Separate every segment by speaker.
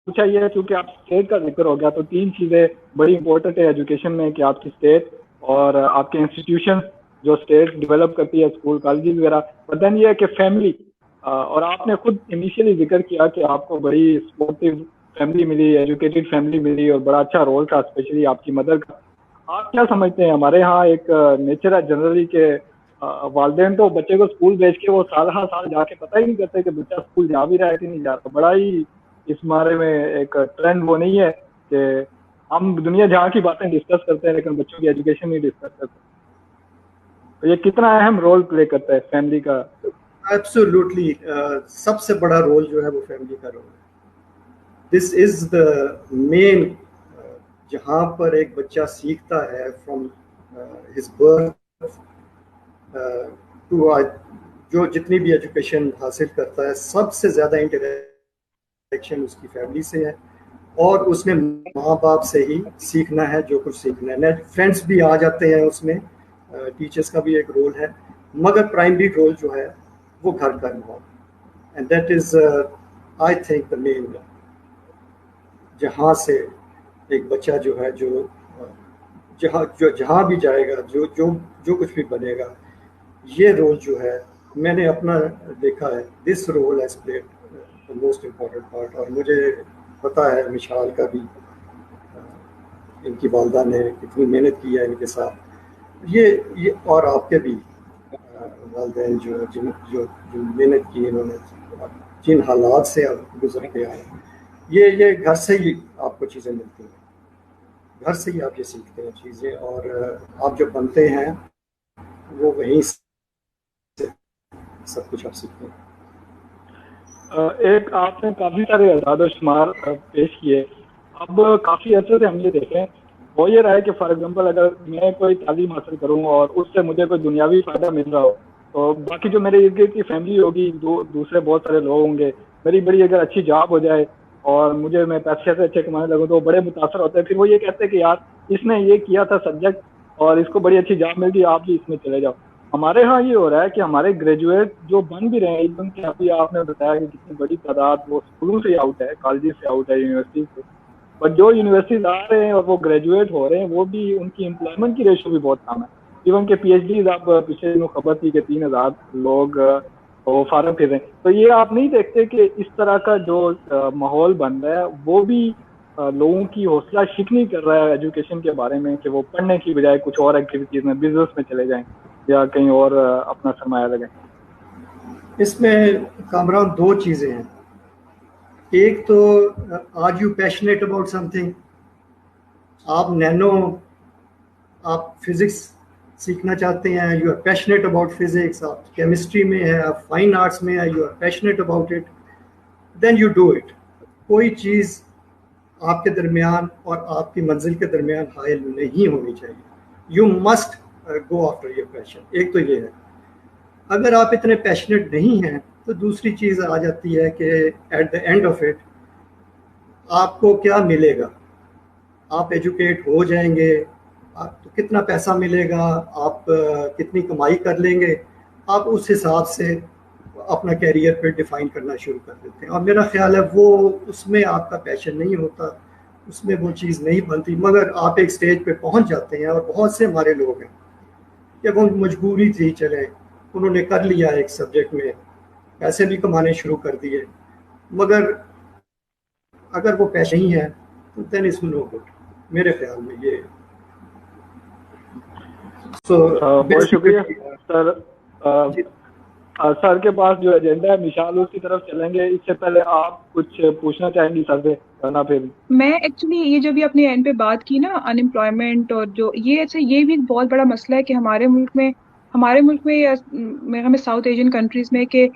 Speaker 1: پوچھا یہ ہے کیونکہ آپ اسٹیٹ کا ذکر ہو گیا تو 3 چیزیں بڑی امپورٹنٹ ہے ایجوکیشن میں کہ آپ کی اسٹیٹ اور آپ کے انسٹیٹیوشن جو اسٹیٹ ڈیولپ کرتی ہے اسکول کالجز وغیرہ. بٹ دین یہ ہے کہ فیملی, اور آپ نے خود انیشیلی ذکر کیا کہ آپ کو بڑی سپورٹیو فیملی ملی, ایجوکیٹڈ فیملی ملی اور بڑا اچھا رول تھا اسپیشلی آپ کی مدر کا. آپ کیا سمجھتے ہیں, ہمارے ہاں ایک نیچر ہے جنرلی کہ والدین تو بچے کو اسکول بھیج کے وہ سال ہر سال جا کے پتہ ہی نہیں کرتے کہ بچہ اسکول جا بھی رہا ہے کہ نہیں جا رہا. بڑا ہی اس بارے میں ایک ٹرینڈ وہ نہیں ہے کہ ہم دنیا جہاں کی باتیں ڈسکس کرتے ہیں لیکن بچوں کی ایجوکیشن نہیں ڈسکس کرتے. تو یہ کتنا اہم رول پلے کرتا ہے فیملی کا؟
Speaker 2: ایبسولوٹلی سب سے بڑا رول جو ہے وہ فیملی کا رول ہے. دس از دا مین, جہاں پر ایک بچہ سیکھتا ہے فرام ہز برتھ ٹو جو جتنی بھی ایجوکیشن حاصل کرتا ہے, سب سے زیادہ انٹریکشن اس کی فیملی سے ہے, اور اس نے ماں باپ سے ہی سیکھنا ہے جو کچھ سیکھنا ہے. فرینڈس بھی آ جاتے ہیں اس میں, ٹیچرس کا بھی ایک رول ہے, مگر پرائمری رول جو ہے وہ گھر کا رہا. And that is I think the main, جہاں سے ایک بچہ جو ہے جو جہاں بھی جائے گا, جو کچھ بھی بنے گا, یہ رول جو ہے میں نے اپنا دیکھا ہے. This role has played the most important part. اور مجھے پتا ہے مشال کا بھی, ان کی والدہ نے کتنی محنت کی ہے ان کے ساتھ, یہ اور آپ کے بھی والدین جو محنت کی انہوں نے, جن حالات سے آپ گزر کے آئے, یہ گھر سے ہی آپ کو چیزیں ملتی ہیں, گھر سے ہی آپ یہ سیکھتے ہیں چیزیں, اور آپ جو بنتے ہیں وہ وہیں سے سب کچھ آپ سیکھتے ہیں.
Speaker 1: ایک آپ نے کافی سارے اعداد و شمار پیش کیے. اب کافی عرصے سے ہم یہ دیکھیں, وہ یہ رہا ہے کہ فار ایگزامپل اگر میں کوئی تعلیم حاصل کروں اور اس سے مجھے کوئی دنیاوی فائدہ مل رہا ہو, تو باقی جو میرے ارد گرد کی فیملی ہوگی, دوسرے بہت سارے لوگ ہوں گے, میری بڑی اگر اچھی جاب ہو جائے اور میں پیسے سے اچھے کمانے لگوں تو وہ بڑے متاثر ہوتے ہیں. پھر وہ یہ کہتے ہیں کہ یار اس نے یہ کیا تھا سبجیکٹ اور اس کو بڑی اچھی جاب مل گئی, آپ بھی اس میں چلے جاؤ. ہمارے ہاں یہ ہو رہا ہے کہ ہمارے گریجویٹ جو بن بھی رہے ہیں, ایون کہ ابھی آپ نے بتایا کہ کتنی بڑی تعداد وہ اسکولوں سے آؤٹ ہے, کالجز سے آؤٹ ہے, یونیورسٹی سے, بٹ جو یونیورسٹیز آ رہے ہیں اور وہ گریجویٹ ہو رہے ہیں وہ بھی ان کی امپلائمنٹ کی ریشو بھی بہت کم ہے. ایون کہ پی ایچ ڈیز آپ پچھلے دنوں خبر تھی کہ 3,000 لوگ وہ فارم پھر رہے ہیں. تو یہ آپ نہیں دیکھتے کہ اس طرح کا جو ماحول بن رہا ہے وہ بھی لوگوں کی حوصلہ شکنی کر رہا ہے ایجوکیشن کے بارے میں, کہ وہ پڑھنے کی بجائے کچھ اور ایکٹیویٹیز میں, بزنس میں چلے جائیں یا کہیں اور اپنا سرمایہ لگائیں؟
Speaker 2: اس میں کامران 2 چیزیں ہیں. ایک تو آر یو پیشنیٹ اباؤٹ سم تھنگ, آپ فزکس سیکھنا چاہتے ہیں, you are passionate about physics, آپ کیمسٹری میں ہیں, آپ فائن آرٹس میں ہیں, you are passionate about it, then you do it. کوئی چیز آپ کے درمیان اور آپ کی منزل کے درمیان حائل نہیں ہونی چاہیے. You must go after your passion. ایک تو یہ ہے. اگر آپ اتنے پیشنیٹ نہیں ہیں تو دوسری چیز آ جاتی ہے کہ at the end of it آپ کو کیا ملے گا. آپ ایجوکیٹ ہو جائیں گے, آپ تو کتنا پیسہ ملے گا, آپ کتنی کمائی کر لیں گے, آپ اس حساب سے اپنا کیریئر پہ ڈیفائن کرنا شروع کر دیتے ہیں. اور میرا خیال ہے وہ اس میں آپ کا پیشن نہیں ہوتا, اس میں وہ چیز نہیں بنتی. مگر آپ ایک سٹیج پہ پہنچ جاتے ہیں, اور بہت سے ہمارے لوگ ہیں کہ وہ مجبوری تھی, چلے انہوں نے کر لیا ایک سبجیکٹ میں, پیسے بھی کمانے شروع کر دیے, مگر اگر وہ پیشہ ہی ہے تو دین اس میں نو گڈ, میرے خیال میں یہ.
Speaker 1: بہت شکریہ سر. سر کے پاس جو ایجنڈا ہے مشال اس کی طرف چلیں گے. اس سے پہلے آپ کچھ پوچھنا چاہیں گی سر سے کرنا؟ پھر
Speaker 3: میں ایکچولی یہ جو بھی اپنے اینڈ پہ بات کی نا, ان امپلائمنٹ اور جو یہ بھی بہت بڑا مسئلہ ہے کہ ہمارے ملک میں ہمیں ساؤتھ ایشین کنٹریز میں کہ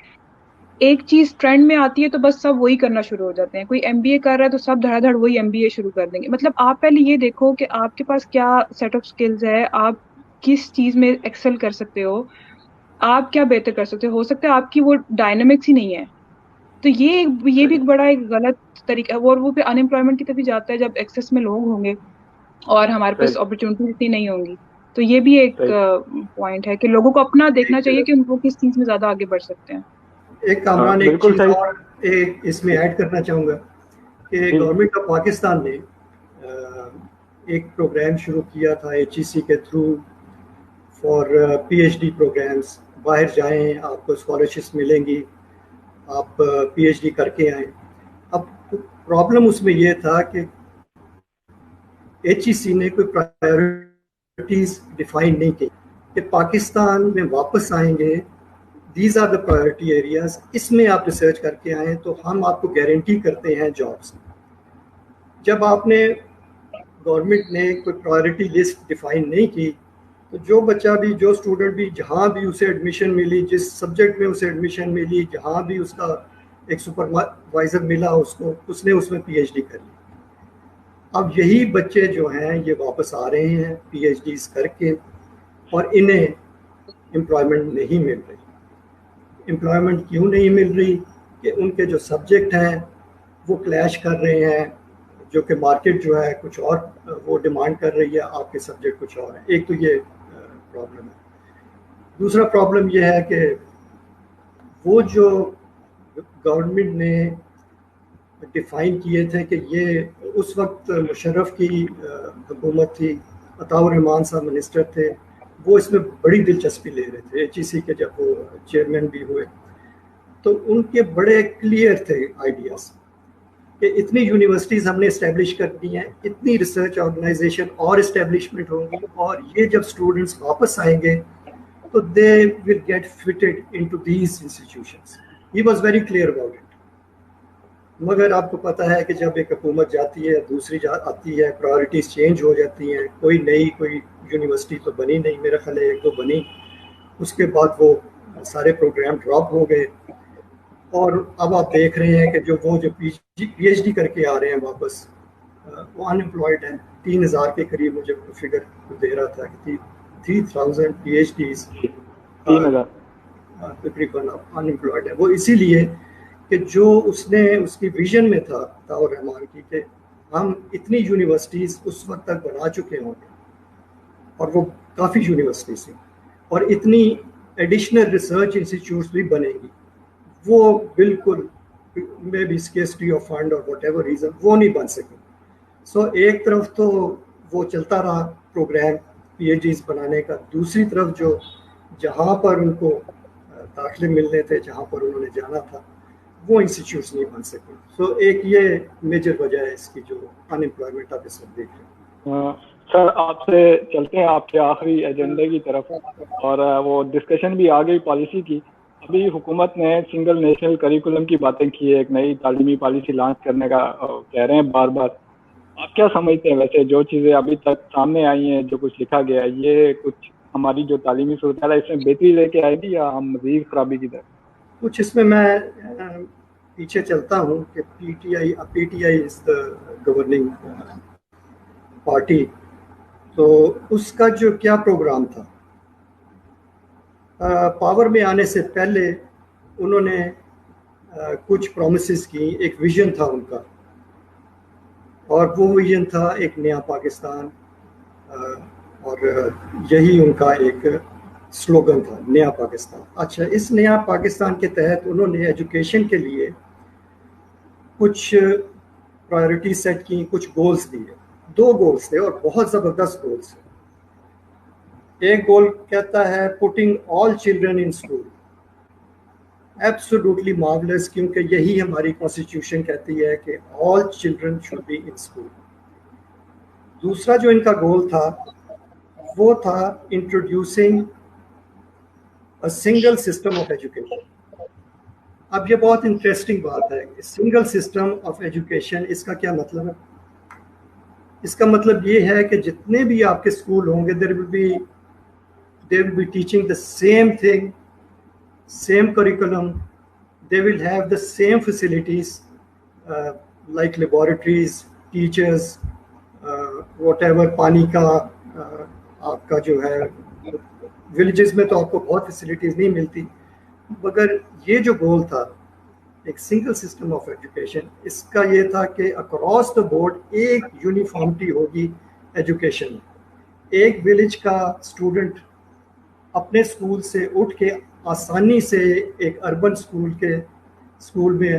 Speaker 3: ایک چیز ٹرینڈ میں آتی ہے تو بس سب وہی کرنا شروع ہو جاتے ہیں. کوئی ایم بی اے کر رہا ہے تو سب دھڑا دھڑ وہی ایم بی اے شروع کر دیں گے. مطلب آپ پہلے یہ دیکھو کہ آپ کے پاس کیا سیٹ آف سکلز ہے, آپ کس چیز میں ایکسل کر سکتے ہو, آپ کیا بہتر کر سکتے ہو سکتا ہے آپ کی وہ ڈائنامکس ہی نہیں ہے. تو یہ بھی ایک بڑا ایک غلط طریقہ ہے, اور وہ پھر ان امپلائمنٹ کی طرف جاتا ہے جب ایکسس میں لوگ ہوں گے اور ہمارے پاس اپرچونیٹیز اتنی نہیں ہوں گی. تو یہ بھی ایک پوائنٹ ہے کہ لوگوں کو اپنا دیکھنا چاہیے کہ ان کو کس چیز میں زیادہ آگے بڑھ سکتے ہیں.
Speaker 2: ایک کامران ایک چیز اور اس میں ایڈ کرنا چاہوں گا کہ گورنمنٹ آف پاکستان نے ایک پروگرام شروع کیا تھا HEC کے تھرو فار PhD پروگرامس. باہر جائیں, آپ کو اسکالرشپس ملیں گی, آپ PhD کر کے آئیں. اب پرابلم اس میں یہ تھا کہ HEC نے کوئی پرائیورٹیز ڈیفائن نہیں کی کہ پاکستان میں واپس آئیں گے, these are the priority areas, اس میں آپ ریسرچ کر کے آئیں تو ہم آپ کو گارنٹی کرتے ہیں جابس. جب آپ نے گورنمنٹ نے کوئی پرائیورٹی لسٹ ڈیفائن نہیں کی تو جو بچہ بھی, جو اسٹوڈنٹ بھی, جہاں بھی اسے ایڈمیشن ملی, جس سبجیکٹ میں اسے ایڈمیشن ملی, جہاں بھی اس کا ایک سپروائزر ملا اس کو, اس نے اس میں PhD کر لی. اب یہی بچے جو ہیں یہ واپس آ رہے ہیں PhDs کر کے, اور انہیں امپلائمنٹ نہیں مل رہی. امپلائمنٹ کیوں نہیں مل رہی؟ کہ ان کے جو سبجیکٹ ہیں وہ کلیش کر رہے ہیں, جو کہ مارکیٹ جو ہے کچھ اور وہ ڈیمانڈ کر رہی ہے, آپ کے سبجیکٹ کچھ اور ہیں. ایک تو یہ پرابلم ہے. دوسرا پرابلم یہ ہے کہ وہ جو گورنمنٹ نے ڈیفائن کیے تھے کہ یہ اس وقت مشرف کی حکومت تھی, عطاء الرحمان صاحب منسٹر تھے, وہ اس میں بڑی دلچسپی لے رہے تھے. HEC کے جب وہ چیئرمین بھی ہوئے تو ان کے بڑے کلیئر تھے آئیڈیاز کہ اتنی یونیورسٹیز ہم نے اسٹیبلش کر دی ہیں, اتنی ریسرچ آرگنائزیشن اور اسٹیبلشمنٹ ہوں گی, اور یہ جب اسٹوڈنٹس واپس آئیں گے تو they will get fitted into these institutions. He was very clear about it. مگر آپ کو پتہ ہے کہ جب ایک حکومت جاتی ہے دوسری آتی ہے, پرائورٹیز چینج ہو جاتی ہیں. کوئی یونیورسٹی تو بنی نہیں, میرا خیال ہے ایک دو بنی, اس کے بعد وہ سارے پروگرام ڈراپ ہو گئے, اور اب آپ دیکھ رہے ہیں کہ وہ جو PhD کر کے آ رہے ہیں واپس, وہ ان امپلائڈ ہیں. 3000 کے قریب مجھے فگر دے رہا تھا کہ 3000 PhDs تقریباً ان امپلائڈ ہیں. وہ اسی لیے کہ جو اس کی ویژن میں تھا عطاء الرحمان کی کہ ہم اتنی یونیورسٹیز اس وقت تک بنا چکے ہوں گے, اور وہ کافی یونیورسٹیز ہیں, اور اتنی ایڈیشنل ریسرچ انسٹیٹیوٹس بھی بنے گی, وہ بالکل میں بھی اسکیسٹی آف فنڈ اور واٹ ایور ریزن وہ نہیں بن سکی. سو ایک طرف تو وہ چلتا رہا پروگرام PhDs بنانے کا, دوسری طرف جو جہاں پر ان کو داخلے ملنے تھے, جہاں پر انہوں نے جانا تھا, وہ انسٹیٹیوٹس نہیں بن سکے. سو ایک یہ میجر وجہ ہے اس کی جو ان امپلائمنٹ آپ اس وقت دیکھ رہے ہیں.
Speaker 1: سر آپ سے چلتے ہیں آپ کے آخری ایجنڈے کی طرف, اور وہ ڈسکشن بھی آ گئی پالیسی کی. ابھی حکومت نے سنگل نیشنل کریکولم کی باتیں کی ہے, ایک نئی تعلیمی پالیسی لانچ کرنے کا کہہ رہے ہیں بار بار. آپ کیا سمجھتے ہیں ویسے جو چیزیں ابھی تک سامنے آئی ہیں, جو کچھ لکھا گیا ہے, یہ کچھ ہماری جو تعلیمی صورتحال ہے اس میں بہتری لے کے آئے گی یا ہم مزید خرابی کی طرف؟
Speaker 2: کچھ اس میں پیچھے چلتا ہوں کہ PTI از دا گورننگ پارٹی, تو اس کا جو کیا پروگرام تھا, پاور میں آنے سے پہلے انہوں نے کچھ پرومسز کی, ایک ویژن تھا ان کا, اور وہ ویژن تھا ایک نیا پاکستان, اور یہی ان کا ایک سلوگن تھا, نیا پاکستان. اچھا, اس نیا پاکستان کے تحت انہوں نے ایجوکیشن کے لیے کچھ پرائیورٹی سیٹ کی, کچھ گولز دیے. 2 گولز تھے اور بہت زبردست گولز تھے. ایک گول کہتا ہے putting all children in school, absolutely marvellous, کیونکہ یہی ہماری کانسٹیٹیوشن کہتی ہے کہ all children should be in school. دوسرا جو ان کا گول تھا وہ تھا introducing a single system of education. اب یہ بہت انٹرسٹنگ بات ہے, سنگل سسٹم آف ایجوکیشن, اس کا کیا مطلب ہے؟ اس کا مطلب یہ ہے کہ جتنے بھی آپ کے اسکول ہوں گے they will be teaching the same thing, same curriculum, they will have the same facilities like laboratories, teachers, whatever. پانی کا آپ کا جو ہے ولیجز میں تو آپ کو بہت فیسلٹیز نہیں ملتی, مگر یہ جو گول تھا ایک سنگل سسٹم آف ایجوکیشن, اس کا یہ تھا کہ اکراس دا بورڈ ایک یونیفارمٹی ہوگی ایجوکیشن. ایک ولیج کا اسٹوڈنٹ اپنے اسکول سے اٹھ کے آسانی سے ایک اربن اسکول میں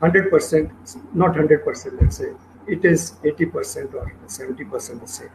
Speaker 2: 100%, not 100%, let's say it is 80% or 70% the same।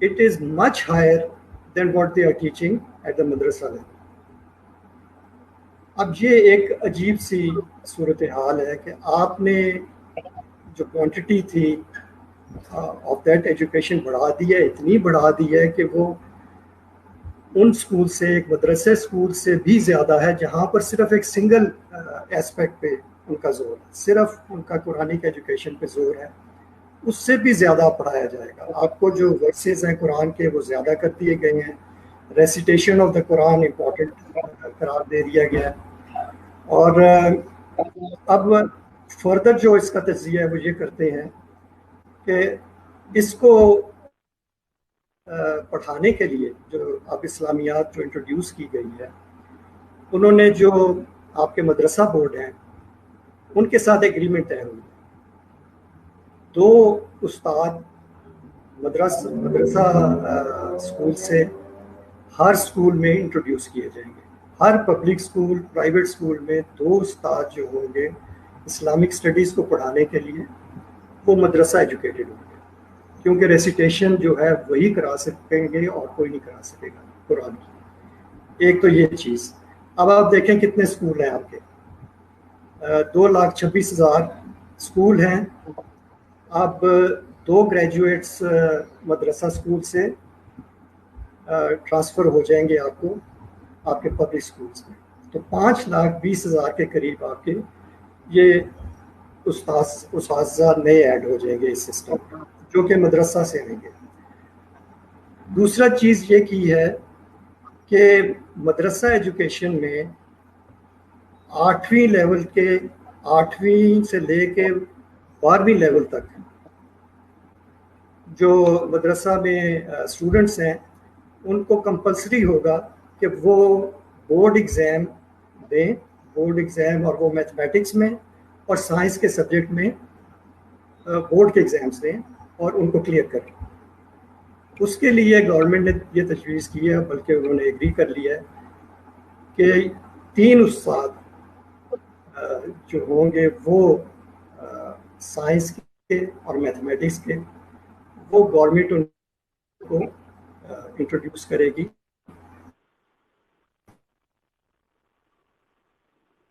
Speaker 2: it is much higher than what they are teaching at the madrasa level। اب یہ ایک عجیب سی صورتحال ہے کہ آپ نے جو کوانٹٹی تھی آف دیٹ ایجوکیشن بڑھا دی ہے، اتنی بڑھا دی ہے کہ وہ ان سکول سے، ایک مدرسے سکول سے بھی زیادہ ہے، جہاں پر صرف ایک سنگل ایسپیکٹ پہ ان کا زور ہے، صرف ان کا قرآنک ایجوکیشن پہ زور ہے، اس سے بھی زیادہ پڑھایا جائے گا۔ آپ کو جو ورسز ہیں قرآن کے وہ زیادہ کر دیے گئے ہیں، recitation of the Quran important قرار دے دیا گیا ہے، اور اب فردر جو اس کا تجزیہ ہے وہ یہ کرتے ہیں کہ اس کو پڑھانے کے لیے جو اب اسلامیات جو انٹروڈیوس کی گئی ہے، انہوں نے جو آپ کے مدرسہ بورڈ ہیں ان کے ساتھ ایگریمنٹ طے ہوئی، 2 استاد مدرسہ اسکول سے ہر اسکول میں انٹروڈیوس کیے جائیں گے۔ ہر پبلک اسکول، پرائیویٹ اسکول میں 2 استاد جو ہوں گے اسلامک اسٹڈیز کو پڑھانے کے لیے، وہ مدرسہ ایجوکیٹڈ ہوں گے، کیونکہ ریسیٹیشن جو ہے وہی کرا سکیں گے اور کوئی نہیں کرا سکے گا قرآن کی۔ ایک تو یہ چیز۔ اب آپ دیکھیں کتنے اسکول ہیں آپ کے، 2,26,000 اسکول ہیں۔ اب 2 گریجویٹس مدرسہ اسکول سے ٹرانسفر ہو جائیں گے آپ کو آپ کے پبلک اسکولس میں، تو 5,20,000 کے قریب آپ کے یہ اساتذہ نئے ایڈ ہو جائیں گے اس سسٹم میں، جو کہ مدرسہ سے آئیں گے۔ دوسرا چیز یہ کی ہے کہ مدرسہ ایجوکیشن میں 8ویں لیول کے، 8ویں سے لے کے 12ویں لیول تک جو مدرسہ میں اسٹوڈنٹس ہیں ان کو کمپلسری ہوگا کہ وہ بورڈ ایگزام دیں، بورڈ ایگزام، اور وہ میتھمیٹکس میں اور سائنس کے سبجیکٹ میں بورڈ کے ایگزامس دیں اور ان کو کلیئر کریں۔ اس کے لیے گورنمنٹ نے یہ تجویز کی ہے، بلکہ انہوں نے ایگری کر لیا ہے کہ 3 استاد جو ہوں گے وہ سائنس کے اور میتھمیٹکس کے، وہ گورنمنٹ ان کو انٹروڈیوس کرے گی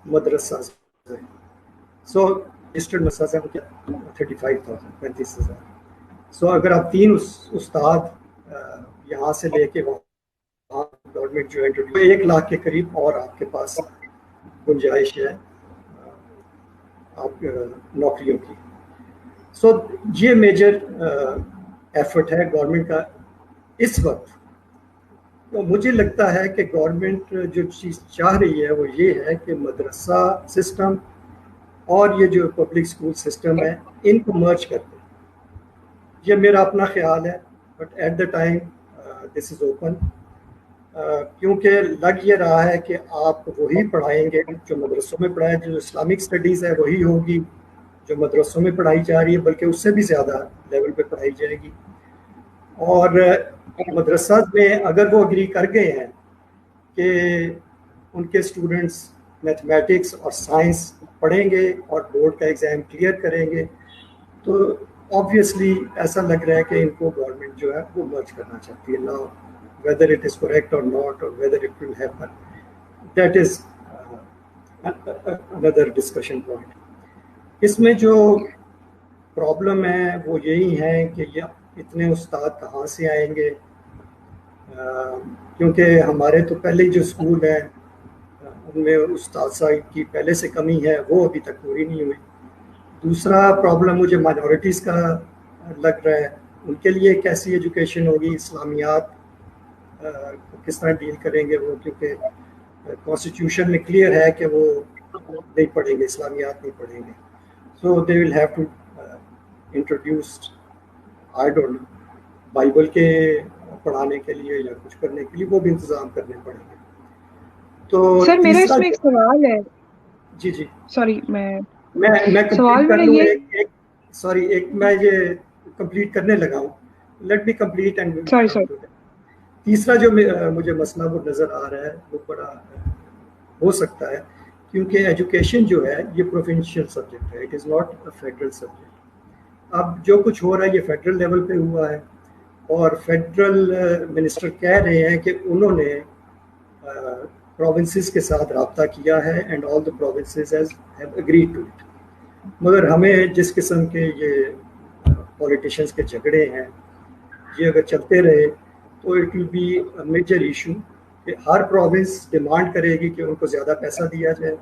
Speaker 2: مدرسہ سے۔ سو رجسٹرڈ مدرسہ سے 35,000، 35,000۔ سو اگر آپ 3 استاد یہاں سے لے کے وہاں گورنمنٹ جو انٹروڈیوس 1 لاکھ کے قریب اور آپ کے پاس گنجائش ہے آپ نوکریوں کی۔ سو یہ میجر ایفرٹ ہے گورنمنٹ کا اس وقت۔ تو مجھے لگتا ہے کہ گورنمنٹ جو چیز چاہ رہی ہے وہ یہ ہے کہ مدرسہ سسٹم اور یہ جو پبلک اسکول سسٹم ہے ان کو مرج کر دیں۔ یہ میرا اپنا خیال ہے، but at the time this is open, کیونکہ لگ یہ رہا ہے کہ آپ وہی پڑھائیں گے جو مدرسوں میں پڑھائیں، جو اسلامک اسٹڈیز ہے وہی ہوگی جو مدرسوں میں پڑھائی جا رہی ہے، بلکہ اس سے بھی زیادہ لیول پہ پڑھائی جائے گی۔ اور مدرسہ میں اگر وہ اگری کر گئے ہیں کہ ان کے اسٹوڈنٹس میتھمیٹکس اور سائنس پڑھیں گے اور بورڈ کا ایگزام کلیئر کریں گے، تو آبویسلی ایسا لگ رہا ہے کہ ان کو گورنمنٹ جو ہے وہ مرج کرنا چاہتی ہے۔ نا whether it is correct or not, or whether it will happen, that is another discussion point۔ اس میں جو پرابلم ہے وہ یہی ہے کہ یہ اتنے استاد کہاں سے آئیں گے، کیونکہ ہمارے تو پہلے جو اسکول ہیں ان میں استاذہ کی پہلے سے کمی ہے، وہ ابھی تک پوری نہیں ہوئی۔ دوسرا پرابلم مجھے مائنورٹیز کا لگ رہا ہے، ان کے لیے کیسی ایجوکیشن ہوگی، اسلامیات کس طرح ڈیل کریں گے وہ، کیونکہ کانسٹیٹیوشن میں کلیئر ہے کہ وہ نہیں پڑھیں گے، اسلامیات نہیں پڑھیں گے۔ So they will have to introduce I don't know Bible کے پڑھانے کے لیے یا کچھ کرنے کے لیے، وہ بھی انتظام کرنے پڑیں گے۔ تو
Speaker 3: سر میرا اس میں ایک سوال ہے۔
Speaker 2: جی جی
Speaker 3: سوری
Speaker 2: میں
Speaker 3: سوال
Speaker 2: کمپلیٹ کر
Speaker 3: میرا
Speaker 2: لوں،
Speaker 3: یہ
Speaker 2: ایک میں یہ کمپلیٹ کرنے لگا ہوں، let me complete and
Speaker 3: sorry
Speaker 2: تیسرا جو مجھے مسئلہ وہ نظر آ رہا ہے وہ بڑا ہو سکتا ہے، کیونکہ ایجوکیشن جو ہے یہ پروونشل سبجیکٹ ہے، it is not a federal subject. اب جو کچھ ہو رہا ہے یہ فیڈرل لیول پہ ہوا ہے، اور فیڈرل منسٹر کہہ رہے ہیں کہ انہوں نے پروونسز کے ساتھ رابطہ کیا ہے and all the provinces have agreed to it. مگر ہمیں جس قسم کے یہ پولیٹیشینس کے جھگڑے ہیں یہ اگر چلتے رہے تو it will be a major issue کہ ہر پروونس ڈیمانڈ کرے گی کہ ان کو زیادہ پیسہ دیا جائے.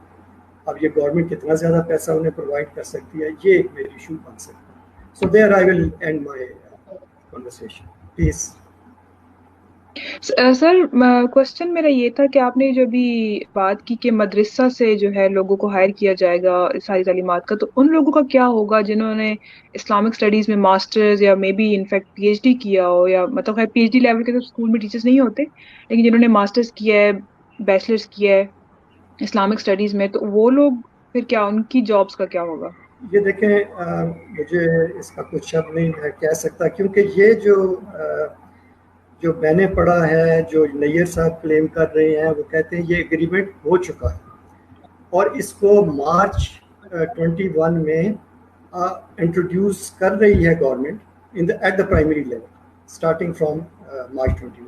Speaker 2: اب یہ گورنمنٹ کتنا زیادہ پیسہ انہیں پرووائڈ کر سکتی ہے یہ ایک میجر ایشو بن سکتا ہے. So there I will end my conversation please.
Speaker 3: Sir question میرا یہ تھا کہ آپ نے جو بھی بات کی کہ مدرسہ سے جو ہے لوگوں کو ہائر کیا جائے گا ساری تعلیمات کا، تو ان لوگوں کا کیا ہوگا جنہوں نے اسلامک اسٹڈیز میں ماسٹرز یا maybe in fact P H D کیا ہو، یا مطلب پی ایچ ڈی لیول کے تو اسکول میں ٹیچرز نہیں ہوتے، لیکن جنہوں نے ماسٹرز کیا ہے، بیچلرز کیا ہے اسلامک اسٹڈیز میں، تو وہ لوگ پھر کیا، ان کی جابس کا کیا ہوگا؟
Speaker 2: یہ دیکھیں مجھے اس کا کچھ شب نہیں کہہ سکتا کیونکہ یہ جو میں نے پڑھا ہے، جو نیئر صاحب کلیم کر رہے ہیں، وہ کہتے ہیں یہ اگریمنٹ ہو چکا ہے اور اس کو مارچ 21 میں انٹروڈیوس کر رہی ہے government at the primary level starting from March 21.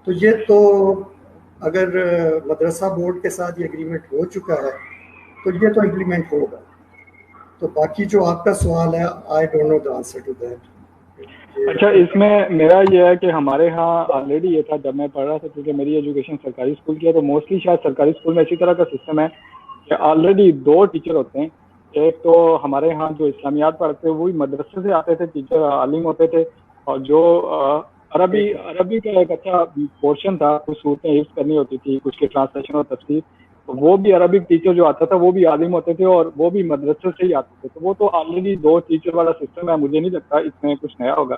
Speaker 2: تو یہ تو اگر مدرسہ بورڈ کے ساتھ یہ اگریمنٹ ہو چکا ہے تو یہ تو امپلیمنٹ ہوگا. تو باقی جو آپ کا سوال ہے I don't know the answer to that.
Speaker 1: اچھا، اس میں میرا یہ ہے کہ ہمارے ہاں آلریڈی یہ تھا جب میں پڑھ رہا تھا، کیونکہ میری ایجوکیشن سرکاری اسکول کی ہے، تو موسٹلی شاید سرکاری اسکول میں اسی طرح کا سسٹم ہے کہ آلریڈی 2 ٹیچر ہوتے ہیں. ایک تو ہمارے ہاں جو اسلامیات پڑھتے ہیں وہی مدرسے سے آتے تھے، ٹیچر عالم ہوتے تھے، اور جو عربی کا ایک اچھا پورشن تھا، کچھ صورتیں حفظ کرنی ہوتی تھی، کچھ کے ٹرانسلیشن اور تفسیر، وہ بھی عربک ٹیچر جو آتا تھا وہ بھی عالم ہوتے تھے اور وہ بھی مدرسے سے ہی آتے تھے. تو وہ تو آلریڈی 2 ٹیچر والا سسٹم ہے، مجھے نہیں لگتا اس میں کچھ نیا ہوگا.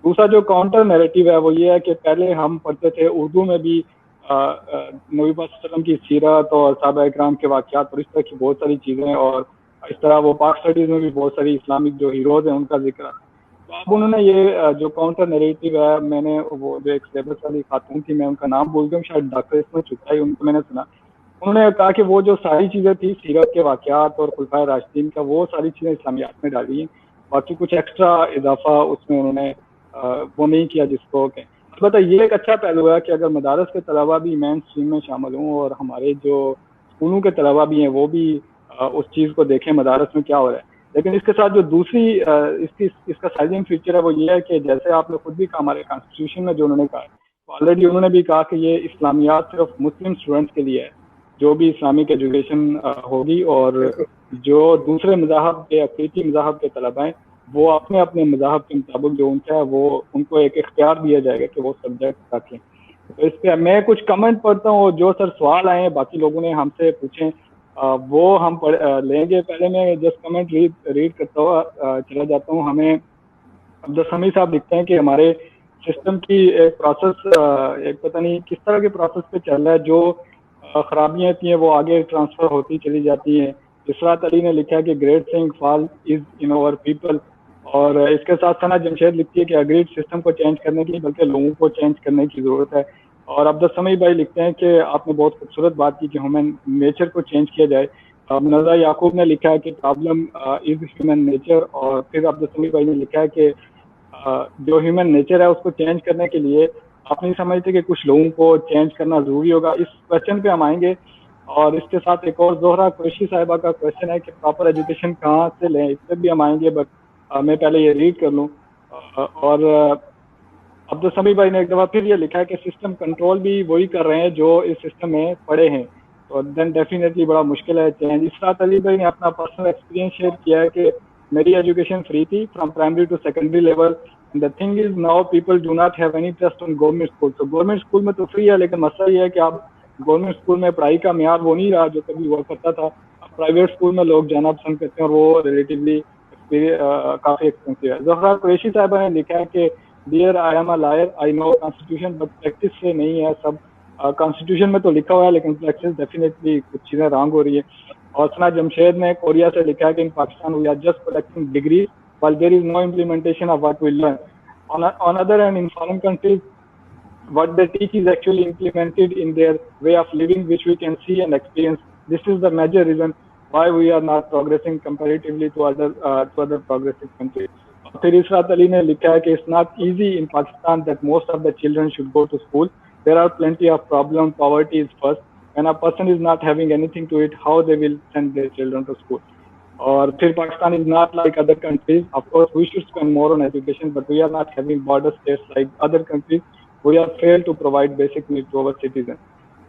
Speaker 1: دوسرا جو کاؤنٹر نیریٹو ہے وہ یہ ہے کہ پہلے ہم پڑھتے تھے اردو میں بھی نبی پاک صلی اللہ علیہ وسلم کی سیرت اور صحابہ اکرام کے واقعات اور اس طرح کی بہت ساری چیزیں، اور اس طرح وہ پاک اسٹڈیز میں بھی بہت ساری اسلامک جو ہیروز ہیں ان کا ذکر. تو اب انہوں نے یہ جو کاؤنٹر نیریٹو ہے، میں نے وہ جو ایک سلیبس والی خاتون تھی، میں ان کا نام بھول گیا ہوں، شاید ڈاکٹر اس میں چکا ہی، ان کو میں نے سنا، انہوں نے کہا کہ وہ جو ساری چیزیں تھی سیرت کے واقعات اور خلفائے راشدین کا، وہ ساری چیزیں اسلامیات میں ڈالی ہیں، باقی کچھ ایکسٹرا اضافہ اس میں انہوں نے وہ نہیں کیا جس کو کہ. البتہ یہ ایک اچھا پہلو ہے کہ اگر مدارس کے طلباء بھی مین اسٹریم میں شامل ہوں اور ہمارے جو اسکولوں کے طلباء بھی ہیں وہ بھی اس چیز کو دیکھیں مدارس میں کیا ہو رہا ہے. لیکن اس کے ساتھ جو دوسری اس کا سائزنگ فیچر ہے وہ یہ ہے کہ جیسے آپ نے خود بھی کہا، ہمارے کانسٹیٹیوشن میں جو انہوں نے کہا، آلریڈی انہوں نے بھی کہا کہ یہ اسلامیات صرف مسلم اسٹوڈنٹس کے لیے ہے، جو بھی اسلامک ایجوکیشن ہوگی، اور جو دوسرے مذاہب کے عقیدتی مذاہب کے طلباء ہیں وہ اپنے اپنے مذاہب کے مطابق جو ان کا ہے وہ ان کو ایک اختیار دیا جائے گا کہ وہ سبجیکٹ رکھیں. تو اس پہ میں کچھ کمنٹ پڑھتا ہوں، اور جو سر سوال آئے ہیں باقی لوگوں نے ہم سے پوچھیں وہ ہم لیں گے. پہلے میں جسٹ کمنٹ ریڈ کرتا ہوا چلا جاتا ہوں. ہمیں عبدالسمیع صاحب لکھتے ہیں کہ ہمارے سسٹم کی ایک پروسیس، ایک پتہ نہیں کس طرح کے پروسیس پہ چل رہا ہے، جو خرابیاں ہوتی ہیں وہ آگے ٹرانسفر ہوتی چلی جاتی ہیں. اسرات علی نے لکھا ہے کہ گریٹ تھنگ فال از ان اوور پیپل، اور اس کے ساتھ ثنا جمشید لکھتی ہے کہ اگریڈ سسٹم کو چینج کرنے کی بلکہ لوگوں کو چینج کرنے کی ضرورت ہے. اور عبدالسمیع بھائی لکھتے ہیں کہ آپ نے بہت خوبصورت بات کی کہ ہیومن نیچر کو چینج کیا جائے. نزا یعقوب نے لکھا ہے کہ پرابلم از ہیومن نیچر، اور پھر عبدالسمیع بھائی نے لکھا ہے کہ جو ہیومن نیچر ہے اس کو چینج کرنے کے لیے آپ نہیں سمجھتے کہ کچھ لوگوں کو چینج کرنا ضروری ہوگا. اس کوشچن پہ ہم آئیں گے، اور اس کے ساتھ ایک اور زہرا قریشی صاحبہ کا کوشچن ہے کہ پراپر ایجوکیشن کہاں سے لیں، اس پہ بھی ہم آئیں گے، بٹ میں پہلے یہ ریڈ کر لوں. اور عبدالسمیع بھائی نے ایک دفعہ پھر یہ لکھا ہے کہ سسٹم کنٹرول بھی وہی کر رہے ہیں جو اس سسٹم میں پڑے ہیں، تو دین ڈیفینیٹلی بڑا مشکل ہے چینج. اسرات علی بھائی نے اپنا پرسنل ایکسپیرینس شیئر کیا ہے کہ میری ایجوکیشن فری تھی from primary to secondary level. The thing is now people do not have any trust on government school. So government school میں تو فری ہے، لیکن مسئلہ یہ ہے کہ آپ گورنمنٹ اسکول میں پڑھائی کا معیار وہ نہیں رہا جو کبھی ہوا کرتا تھا. پرائیویٹ اسکول میں لوگ جانا پسند کرتے ہیں اور وہ ریلیٹیولی کافی ایکسپینسو ہے. زہرا قریشی صاحبہ نے لکھا ہے کہ dear I am a lawyer I know constitution but practice سے نہیں ہے سب. کانسٹیٹیوشن میں تو لکھا ہوا ہے لیکن پریکٹس ڈیفینیٹلی کچھ چیزیں رانگ ہو رہی ہے. اور ثنا جمشید نے کوریا سے لکھا ہے کہ in Pakistan we are just collecting degree while there is no implementation of what we learn. On other hand, in foreign countries, what they teach is actually implemented in their way of living, which we can see and experience. This is the major reason why we are not progressing comparatively to other progressive countries. Phir Israt Ali ne likha hai ki it's not easy in Pakistan that most of the children should go to school. There are plenty of problems. Poverty is first. when a person is not having anything to eat, how they will send their children to school? اور پھر Pakistan is not like other countries. Of course, we should spend more on education, but we are not having border states like other countries. We have failed to provide basic needs to our citizens.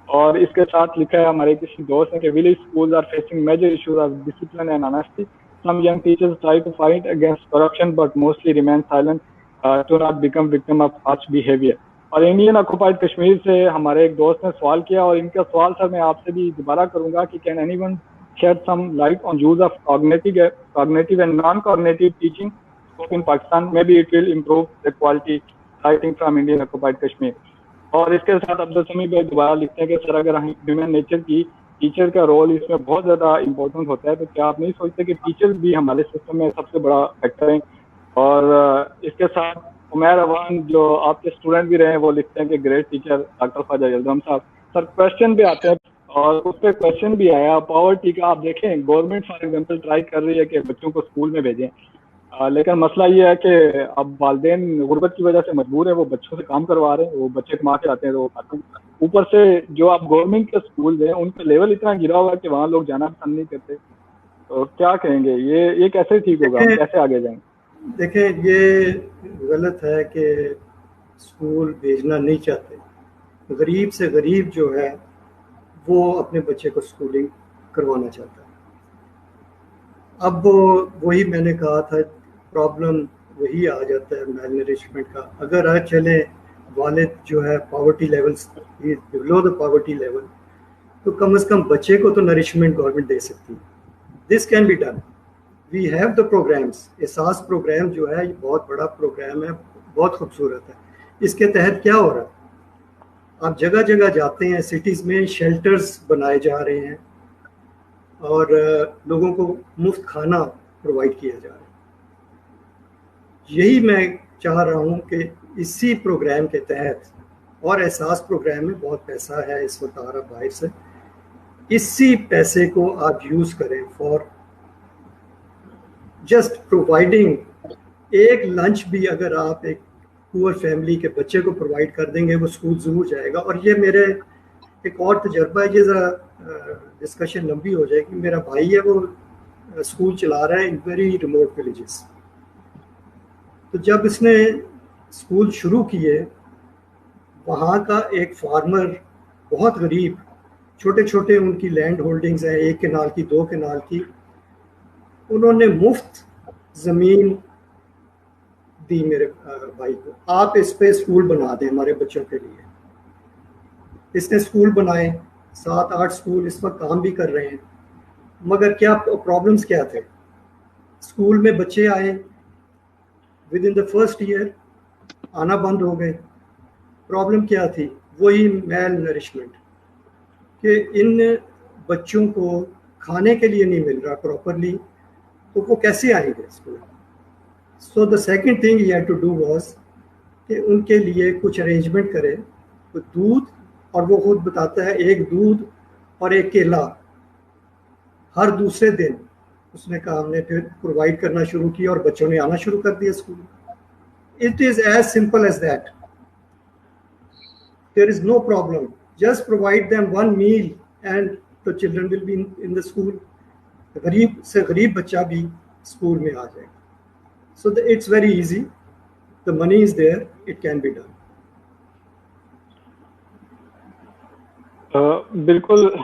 Speaker 1: اور اس کے ساتھ لکھا ہے ہمارے کسی دوست نے کہ village schools are facing major issues of discipline and honesty. Some young teachers try to fight against corruption but mostly remain silent to not become victim of harsh behavior. اور انڈین آکوپائڈ کشمیر سے ہمارے ایک دوست نے سوال کیا, اور ان کا سوال سر میں آپ سے بھی دوبارہ کروں گا کہ can any one shed some light on use of cognitive and non-cognitive teaching in Pakistan? Maybe it will improve the quality writing from Indian occupied Kashmir. اور اس کے ساتھ عبدالسمیع بھائی دوبارہ لکھتے ہیں کہ سر اگر ہیومن نیچر کی ٹیچر کا رول اس میں بہت زیادہ امپورٹنٹ ہوتا ہے, تو کیا آپ نہیں سوچتے کہ ٹیچرز بھی ہمارے سسٹم میں سب سے بڑا فیکٹر ہیں؟ اور اس کے ساتھ عمیر اوان جو آپ کے اسٹوڈنٹ بھی رہے ہیں وہ لکھتے ہیں کہ گریٹ ٹیچر ڈاکٹر خواجہ یلدرم صاحب. سر کوشچن بھی آتے ہیں, اور اس پہ کوشچن بھی آیا پاورٹی کا. آپ دیکھیں گورنمنٹ فار ایگزامپل ٹرائی کر رہی ہے کہ بچوں کو اسکول میں بھیجیں, لیکن مسئلہ یہ ہے کہ اب والدین غربت کی وجہ سے مجبور ہے, وہ بچوں سے کام کروا رہے ہیں, وہ بچے کما کے آتے ہیں تو وہ کھاتے ہیں. اوپر سے جو آپ گورنمنٹ کے اسکول ہیں ان کا لیول اتنا گرا ہوا ہے کہ وہاں لوگ جانا پسند نہیں کرتے. تو کیا کہیں گے, یہ کیسے ٹھیک ہوگا, ہم کیسے آگے جائیں؟
Speaker 2: دیکھیں یہ غلط ہے کہ اسکول بھیجنا نہیں چاہتے. غریب سے غریب جو ہے وہ اپنے بچے کو اسکولنگ کروانا چاہتا ہے. اب وہی میں نے کہا تھا, پرابلم وہی آ جاتا ہے میل نرشمنٹ کا. اگر آج چلے والد جو ہے poverty level below the poverty level, تو کم از کم بچے کو تو نرشمنٹ گورنمنٹ دے سکتی ہے. This can be done. We have the programmes. Ehsaas programme جو ہے یہ بہت بڑا پروگرام ہے, بہت خوبصورت ہے. اس کے تحت کیا ہو رہا ہے, آپ جگہ جگہ جاتے ہیں سٹیز میں, شیلٹرز بنائے جا رہے ہیں اور لوگوں کو مفت کھانا پرووائڈ کیا جا رہا ہے. یہی میں چاہ رہا ہوں کہ اسی پروگرام کے تحت, اور احساس پروگرام میں بہت پیسہ ہے اس وقت آ رہا باہر سے, اسی پیسے کو آپ یوز کریں فار جسٹ پرووائڈنگ. ایک لنچ بھی اگر آپ ایک پور فیملی کے بچے کو پرووائڈ کر دیں گے وہ اسکول ضرور جائے گا. اور یہ میرے ایک اور تجربہ ہے, یہ ذرا ڈسکشن لمبی ہو جائے گی. میرا بھائی ہے وہ اسکول چلا رہا ہے ان ویری ریموٹ ولیجز. تو جب اس نے اسکول شروع کیے, وہاں کا ایک فارمر بہت غریب, چھوٹے چھوٹے ان کی لینڈ ہولڈنگز ہیں, 1 کنال کی 2 کنال کی, انہوں نے مفت زمین دی میرے بھائی کو, آپ اس پہ اسکول بنا دیں ہمارے بچوں کے لیے. اس نے اسکول بنائے, 7-8 اسکول اس وقت کام بھی کر رہے ہیں. مگر کیا پرابلمس کیا تھے, اسکول میں بچے آئے within the first year آنا بند ہو گئے. پرابلم کیا تھی, وہی میل نرشمنٹ, کہ ان بچوں کو کھانے کے لیے نہیں مل رہا پراپرلی, تو وہ کیسے آئیں گے school. So the second thing he had to do was کہ ان کے لیے کچھ ارینجمنٹ کرے. دودھ, اور وہ خود بتاتا ہے 1 دودھ اور 1 کیلا ہر دوسرے دن اس نے کہا ہم نے پھر پرووائڈ کرنا شروع کیا, اور بچوں نے آنا شروع کر دیا school. It is as simple as that. There is no problem, just provide them 1 meal and the children will be in the school. غریب سے غریب بچہ بھی اسکول میں آ جائے گا. So it's very easy. The money is there. It can be done.
Speaker 1: بالکل